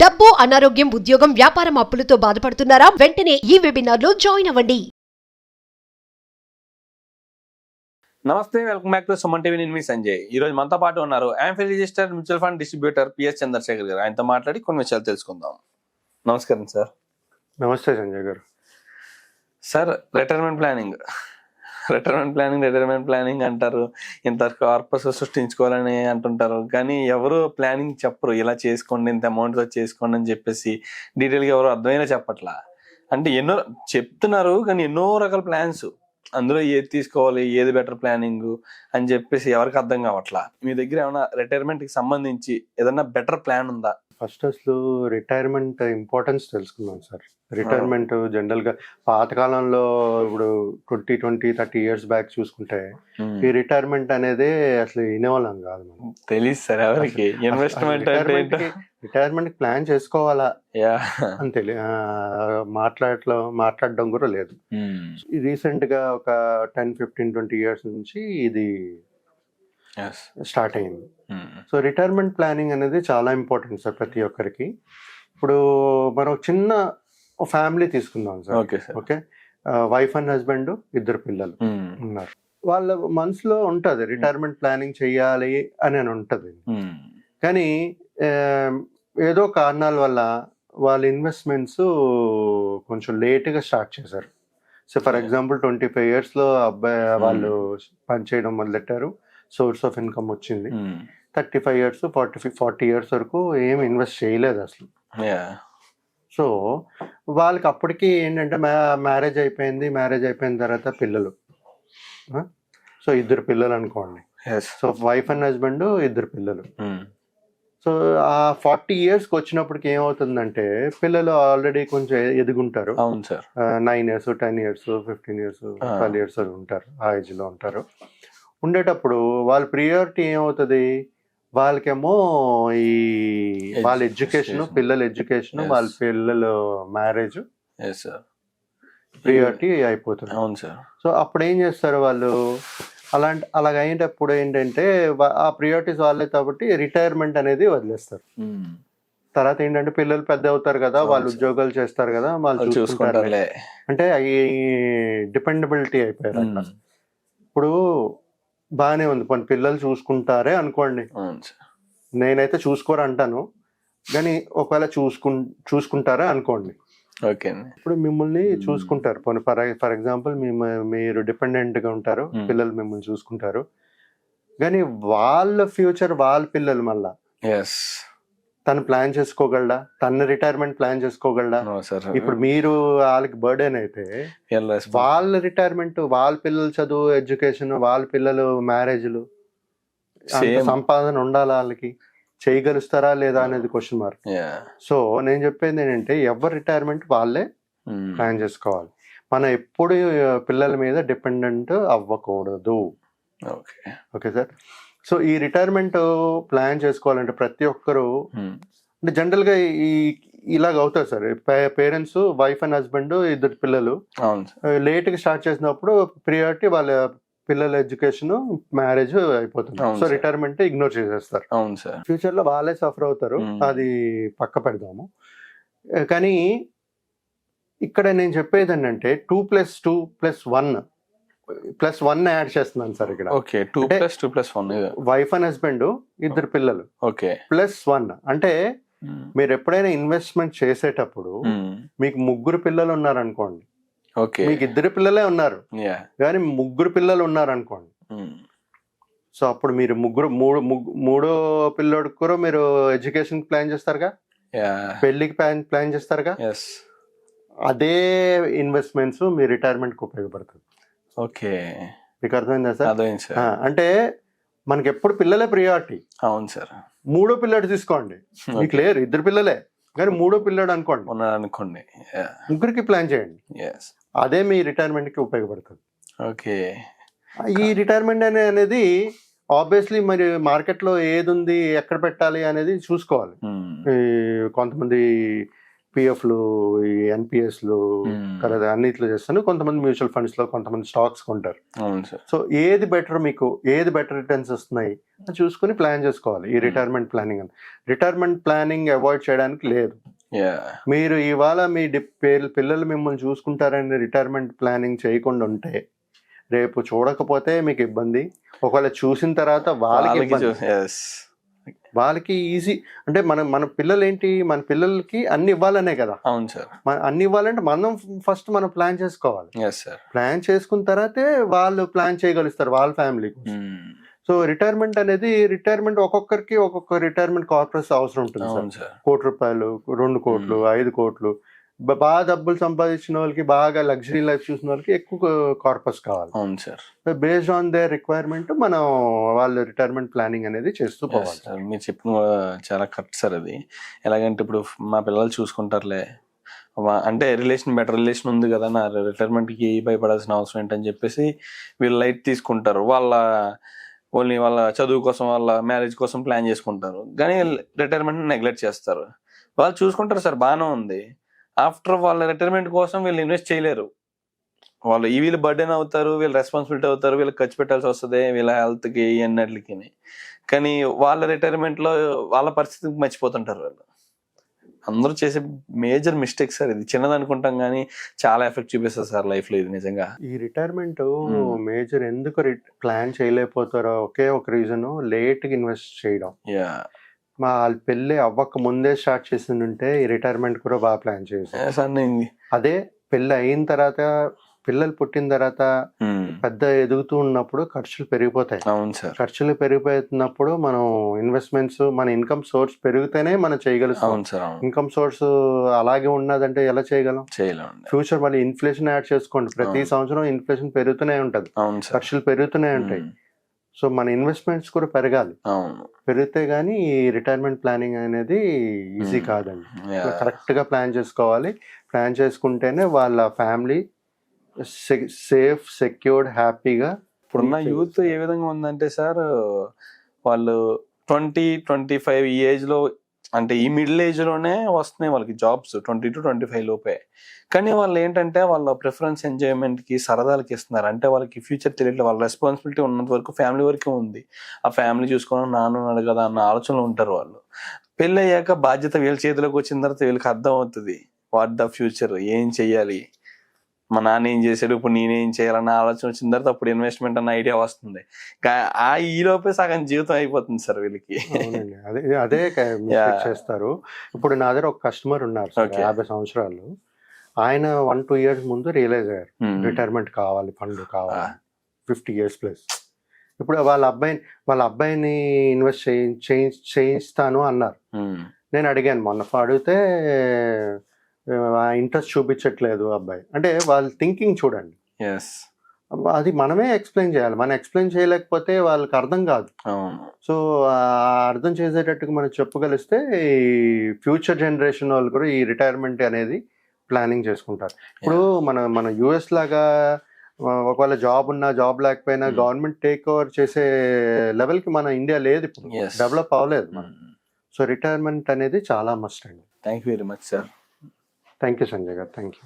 డబ్బు, అనారోగ్యం, ఉద్యోగం, వ్యాపారం అప్పులతో బాధపడుతున్నారా? వెంటనే ఈ వెబినార్ లో జాయిన్ అవ్వండి. నమస్తే, welcome back to Suman TV. నేను మీ సంజయ్. ఈ రోజు మనతో పాటు ఉన్నారు AMFI registered mutual fund distributor PS Chandrasekhar garu. ఆయనతో మాట్లాడి కొన్ని విషయాలు తెలుసుకుందాం. నమస్కారం సార్. నమస్తే సంజయ్ గారు. సార్, రిటైర్మెంట్ ప్లానింగ్ అంటారు. ఇంత కార్పస్ సృష్టించుకోవాలని అంటుంటారు, కానీ ఎవరు ప్లానింగ్ చెప్పరు. ఇలా చేసుకోండి, ఇంత అమౌంట్తో చేసుకోండి అని చెప్పేసి డీటెయిల్గా ఎవరు అర్థమైనా చెప్పట్లా. అంటే ఎన్నో చెప్తున్నారు, కానీ ఎన్నో రకాల ప్లాన్స్, అందులో ఏది తీసుకోవాలి, ఏది బెటర్ ప్లానింగ్ అని చెప్పేసి ఎవరికి అర్థం కావట్లా. మీ దగ్గర ఏమైనా రిటైర్మెంట్కి సంబంధించి ఏదన్నా బెటర్ ప్లాన్ ఉందా? ఫస్ట్ అసలు రిటైర్మెంట్ ఇంపార్టెన్స్ తెలుసుకుందాం సార్. రిటైర్మెంట్ జనరల్ గా పాతకాలంలో ఇప్పుడు 20-30 ఇయర్స్ బ్యాక్ చూసుకుంటే ఈ రిటైర్మెంట్ అనేది అసలు వినేవాళ్ళం కాదు. మనం తెలియదు సార్ ఎవరికి. ఇన్వెస్ట్మెంట్ రిటైర్మెంట్ ప్లాన్ చేసుకోవాలా అని మాట్లాడడం కూడా లేదు. రీసెంట్ గా ఒక 10-15-20 ఇయర్స్ నుంచి ఇది స్టార్ట్ అయింది. సో రిటైర్మెంట్ ప్లానింగ్ అనేది చాలా ఇంపార్టెంట్ సార్ ప్రతి ఒక్కరికి. ఇప్పుడు మనం చిన్న ఫ్యామిలీ తీసుకుందాం sir. Okay, wife and husband, 2 పిల్లలు ఉన్నారు. వాళ్ళ మనసులో ఉంటది రిటైర్మెంట్ ప్లానింగ్ చెయ్యాలి అని ఉంటది, కానీ ఏదో కారణాల వల్ల వాళ్ళ ఇన్వెస్ట్మెంట్స్ కొంచెం లేట్గా స్టార్ట్ చేశారు. సో ఫర్ ఎగ్జాంపుల్ 25 years లో అబ్బాయి వాళ్ళు పనిచేయడం మొదలెట్టారు, సోర్స్ ఆఫ్ ఇన్కమ్ వచ్చింది. 35 years 40 years వరకు ఏం ఇన్వెస్ట్ చేయలేదు అసలు. సో వాళ్ళకి అప్పటికి ఏంటంటే మ్యారేజ్ అయిపోయిన తర్వాత పిల్లలు. సో 2 పిల్లలు అనుకోండి. సో వైఫ్ అండ్ హస్బెండ్, 2 పిల్లలు. సో ఆ 40 years వచ్చినప్పటికి ఏమవుతుందంటే పిల్లలు ఆల్రెడీ కొంచెం ఎదుగుంటారు. 9 years 10 years 15 years 12 years ఉంటారు, ఆ ఏజ్ లో ఉంటారు. ఉండేటప్పుడు వాళ్ళ ప్రియారిటీ ఏమవుతుంది, వాళ్ళకేమో ఈ వాళ్ళ ఎడ్యుకేషన్, పిల్లల ఎడ్యుకేషన్, వాళ్ళ పిల్లల మ్యారేజ్ ప్రియారిటీ అయిపోతుంది. సో అప్పుడు ఏం చేస్తారు వాళ్ళు, అలాగైనప్పుడు ఏంటంటే ఆ ప్రియారిటీస్ వాళ్ళే కాబట్టి రిటైర్మెంట్ అనేది వదిలేస్తారు. తర్వాత ఏంటంటే పిల్లలు పెద్ద అవుతారు కదా, వాళ్ళు ఉద్యోగాలు చేస్తారు కదా, వాళ్ళు చూసుకుంటారు. అంటే ఈ డిపెండబిలిటీ అయిపోయారు. ఇప్పుడు బాగానే ఉంది, కొన్ని పిల్లలు చూసుకుంటారే అనుకోండి. నేనైతే చూసుకోరు అంటాను, కానీ ఒకవేళ చూసుకుంటారా అనుకోండి. ఇప్పుడు మిమ్మల్ని చూసుకుంటారు. ఫర్ ఎగ్జాంపుల్ మీరు డిపెండెంట్ గా ఉంటారు, పిల్లలు మిమ్మల్ని చూసుకుంటారు. కానీ వాళ్ళ ఫ్యూచర్, వాళ్ళ పిల్లలు మళ్ళా తను ప్లాన్ చేసుకోగలడా, తన రిటైర్మెంట్ ప్లాన్ చేసుకోగలడా? ఇప్పుడు మీరు వాళ్ళకి బర్డెన్ అయితే వాళ్ళ రిటైర్మెంట్, వాళ్ళ పిల్లల చదువు, ఎడ్యుకేషన్, వాళ్ళ పిల్లలు మ్యారేజ్లు, సంపాదన ఉండాలా, వాళ్ళకి చేయగలుస్తారా లేదా అనేది క్వశ్చన్ మార్క్. సో నేను చెప్పేది ఏంటంటే ఎవరి రిటైర్మెంట్ వాళ్ళే ప్లాన్ చేసుకోవాలి. మనం ఎప్పుడు పిల్లల మీద డిపెండెంట్ అవ్వకూడదు. Okay sir. సో ఈ రిటైర్మెంట్ ప్లాన్ చేసుకోవాలంటే ప్రతి ఒక్కరు అంటే జనరల్ గా ఇలాగ అవుతారు sir. Parents, wife and husband, 2 పిల్లలు లేట్ గా స్టార్ట్ చేసినప్పుడు ప్రియారిటీ వాళ్ళ పిల్లల ఎడ్యుకేషన్, మ్యారేజ్ అయిపోతుంది. సో రిటైర్మెంట్ ఇగ్నోర్ చేసేస్తారు. ఫ్యూచర్ లో వాళ్ళే సఫర్ అవుతారు, అది పక్క పెడదాము. కానీ ఇక్కడ నేను చెప్పేది ఏంటంటే 2+2+1 యాడ్ చేస్తున్నాను సార్ ఇక్కడ. 2+2+1 వైఫ్ అండ్ హస్బెండ్, 2 పిల్లలు +1 అంటే మీరు ఎప్పుడైనా ఇన్వెస్ట్మెంట్ చేసేటప్పుడు మీకు 3 పిల్లలు ఉన్నారనుకోండి, మీకు 2 పిల్లలే ఉన్నారు కానీ 3 పిల్లలు ఉన్నారనుకోండి. సో అప్పుడు మీరు మూడో పిల్లోడికి కూడా మీరు ఎడ్యుకేషన్ ప్లాన్ చేస్తారుగా, పెళ్లికి ప్లాన్ చేస్తారుగా. అదే ఇన్వెస్ట్మెంట్స్ మీ రిటైర్మెంట్ కి ఉపయోగపడుతుంది. మీకు అర్థమైందా సార్? అంటే మనకి ఎప్పుడు పిల్లలే ప్రియారిటీ. అవును సార్. 3వ పిల్లాడు తీసుకోండి, మీకు లేరు, 2 పిల్లలే కానీ 3వ పిల్లాడు అనుకోండి, 3కి ప్లాన్ చేయండి. అదే మీ రిటైర్మెంట్ కి ఉపయోగపడుతుంది. ఈ రిటైర్మెంట్ అనేది ఆబ్వియస్లీ మరి మార్కెట్ లో ఏది ఉంది, ఎక్కడ పెట్టాలి అనేది చూసుకోవాలి. కొంతమంది పిఎఫ్లు, ఈ ఎన్పిఎస్లు, తర్వాత అన్నిట్లో చేస్తాను. కొంతమంది మ్యూచువల్ ఫండ్స్ లో, కొంతమంది స్టాక్స్ కొంటారు. అవును సార్. సో ఏది బెటర్, మీకు ఏది బెటర్ రిటర్న్స్ వస్తున్నాయి అని చూసుకుని ప్లాన్ చేసుకోవాలి. ఈ రిటైర్మెంట్ ప్లానింగ్ అని, రిటైర్మెంట్ ప్లానింగ్ అవాయిడ్ చేయడానికి లేదు. మీరు ఇవాళ మీ పిల్లలు మిమ్మల్ని చూసుకుంటారని రిటైర్మెంట్ ప్లానింగ్ చేయకుండా ఉంటే రేపు చూడకపోతే మీకు ఇబ్బంది, ఒకవేళ చూసిన తర్వాత వాళ్ళకి ఈజీ. అంటే మన పిల్లలు ఏంటి, మన పిల్లలకి అన్ని ఇవ్వాలనే కదా. అవును సార్. అన్ని ఇవ్వాలంటే మనం ఫస్ట్ మనం ప్లాన్ చేసుకోవాలి. ప్లాన్ చేసుకున్న తర్వాతే వాళ్ళు ప్లాన్ చేయగలుగుతారు వాళ్ళ ఫ్యామిలీకి. సో రిటైర్మెంట్ ఒక్కొక్కరికి ఒక్కొక్క రిటైర్మెంట్ కార్పొరేట్స్ అవసరం ఉంటుంది సార్. ₹1 కోటి, 2 కోట్లు, 5 కోట్లు, బాగా డబ్బులు సంపాదించిన వాళ్ళకి, బాగా లగ్జరీ లైఫ్ చూసిన వాళ్ళకి ఎక్కువ కార్పస్ కావాలి. అవును sir. Based on their requirement మనం వాళ్ళ రిటైర్మెంట్ ప్లానింగ్ అనేది చేస్తూ పోవాలి. మీరు చెప్పిన చాలా కరెక్ట్ సార్. అది ఎలాగంటే ఇప్పుడు మా పిల్లలు చూసుకుంటారులే, అంటే బెటర్ రిలేషన్ ఉంది కదా, నా రిటైర్మెంట్కి భయపడాల్సిన అవసరం ఏంటని చెప్పేసి వీళ్ళు లైట్ తీసుకుంటారు. ఓన్లీ వాళ్ళ చదువు కోసం, వాళ్ళ మ్యారేజ్ కోసం ప్లాన్ చేసుకుంటారు, కానీ రిటైర్మెంట్ నెగ్లెక్ట్ చేస్తారు. వాళ్ళు చూసుకుంటారు సార్, బాగానే ఉంది. ఆఫ్టర్ వాళ్ళ రిటైర్మెంట్ కోసం వీళ్ళు ఇన్వెస్ట్ చేయలేరు. వీళ్ళు బర్డెన్ అవుతారు, వీళ్ళు రెస్పాన్సిబిలిటీ అవుతారు, వీళ్ళకి ఖర్చు పెట్టాల్సి వస్తుంది, వీళ్ళ హెల్త్కి అన్నిటికి. కానీ వాళ్ళ రిటైర్మెంట్లో వాళ్ళ పరిస్థితికి మర్చిపోతుంటారు వాళ్ళు. అందరూ చేసే మేజర్ మిస్టేక్ సార్ ఇది. చిన్నది అనుకుంటాం కానీ చాలా ఎఫెక్ట్ చూపిస్తుంది సార్ లైఫ్లో ఇది నిజంగా. ఈ రిటైర్మెంట్ మేజర్ ఎందుకు ప్లాన్ చేయలేకపోతారో ఒకే ఒక రీజన్, లేట్గా ఇన్వెస్ట్ చేయడం. మా వాళ్ళ పెళ్ళి అవ్వక ముందే స్టార్ట్ చేసిందంటే ఈ రిటైర్మెంట్ కూడా బాగా ప్లాన్ చేశారు. అదే పెళ్ళి అయిన తర్వాత, పిల్లలు పుట్టిన తర్వాత పెద్ద ఎదుగుతూ ఉన్నప్పుడు ఖర్చులు పెరిగిపోతాయి. ఖర్చులు పెరిగిపోతున్నప్పుడు మనం ఇన్వెస్ట్మెంట్స్, మన ఇన్కమ్ సోర్స్ పెరిగితేనే మనం చేయగలుగుతాం. ఇన్కమ్ సోర్స్ అలాగే ఉన్నదంటే ఎలా చేయగలం? ఫ్యూచర్ మళ్ళీ ఇన్ఫ్లేషన్ యాడ్ చేసుకోండి, ప్రతి సంవత్సరం ఇన్ఫ్లేషన్ పెరుగుతూనే ఉంటది, ఖర్చులు పెరుగుతూనే ఉంటాయి. సో మన ఇన్వెస్ట్మెంట్స్ కూడా పెరగాలి. పెరిగితే గానీ ఈ రిటైర్మెంట్ ప్లానింగ్ అనేది ఈజీ కాదండి. కరెక్ట్ గా ప్లాన్ చేసుకోవాలి. ప్లాన్ చేసుకుంటేనే వాళ్ళ ఫ్యామిలీ సేఫ్, సెక్యూర్డ్, హ్యాపీగా. ఇప్పుడున్న యూత్ ఏ విధంగా ఉందంటే సార్, వాళ్ళు 20-25 ఈ ఏజ్ లో, అంటే ఈ మిడిల్ ఏజ్ లోనే వస్తున్నాయి వాళ్ళకి జాబ్స్, 20 to 25 లోపే. కానీ వాళ్ళు ఏంటంటే వాళ్ళ ప్రిఫరెన్స్ ఎంజాయ్మెంట్ కి, సరదాలకి ఇస్తున్నారు. అంటే వాళ్ళకి ఫ్యూచర్ తెలియట్లేదు. వాళ్ళ రెస్పాన్సిబిలిటీ ఉన్నంత వరకు ఫ్యామిలీ వరకే ఉంది. ఆ ఫ్యామిలీ చూసుకోవడం నాన్న కదా అన్న ఆలోచనలో ఉంటారు వాళ్ళు. పెళ్ళి అయ్యాక బాధ్యత వీళ్ళ చేతిలోకి వచ్చిన తర్వాత వీళ్ళకి అర్థం అవుతుంది వాట్ ద ఫ్యూచర్, ఏం చెయ్యాలి, మా నాన్న ఏం చేశాడు, ఇప్పుడు నేనేం చేయాలన్న ఆలోచన వచ్చిన తర్వాత అప్పుడు ఇన్వెస్ట్మెంట్ అన్న ఐడియా వస్తుంది. ఈ లోపే సగం జీవితం అయిపోతుంది సార్ వీళ్ళకి. అదే చేస్తారు. ఇప్పుడు నా దగ్గర ఒక కస్టమర్ ఉన్నారు 50 సంవత్సరాలు. ఆయన 1-2 years ముందు రియలైజ్ అయ్యారు రిటైర్మెంట్ కావాలి, ఫండ్ కావాలి, 50 years ప్లస్. ఇప్పుడు వాళ్ళ అబ్బాయిని ఇన్వెస్ట్ చేయిస్తాను అన్నారు. నేను అడిగాను మొన్న, అడిగితే ఇంట్రెస్ట్ చూపించట్లేదు అబ్బాయి. అంటే వాళ్ళ థింకింగ్ చూడండి. అది మనమే ఎక్స్ప్లెయిన్ చేయాలి. మనం ఎక్స్ప్లెయిన్ చేయలేకపోతే వాళ్ళకి అర్థం కాదు. సో అర్థం చేసేటట్టుగా మనం చెప్పగలిస్తే ఫ్యూచర్ జనరేషన్ వాళ్ళు కూడా ఈ రిటైర్మెంట్ అనేది ప్లానింగ్ చేసుకుంటారు. ఇప్పుడు మన యుఎస్ లాగా ఒకవేళ జాబ్ ఉన్నా, జాబ్ లేకపోయినా గవర్నమెంట్ టేక్ ఓవర్ చేసే లెవెల్ కి మన ఇండియా లేదు, ఇప్పుడు డెవలప్ అవ్వలేదు మనం. సో రిటైర్మెంట్ అనేది చాలా మస్ట్ అండి. Thank you very much sir. Thank you Sanjay garu. Thank you.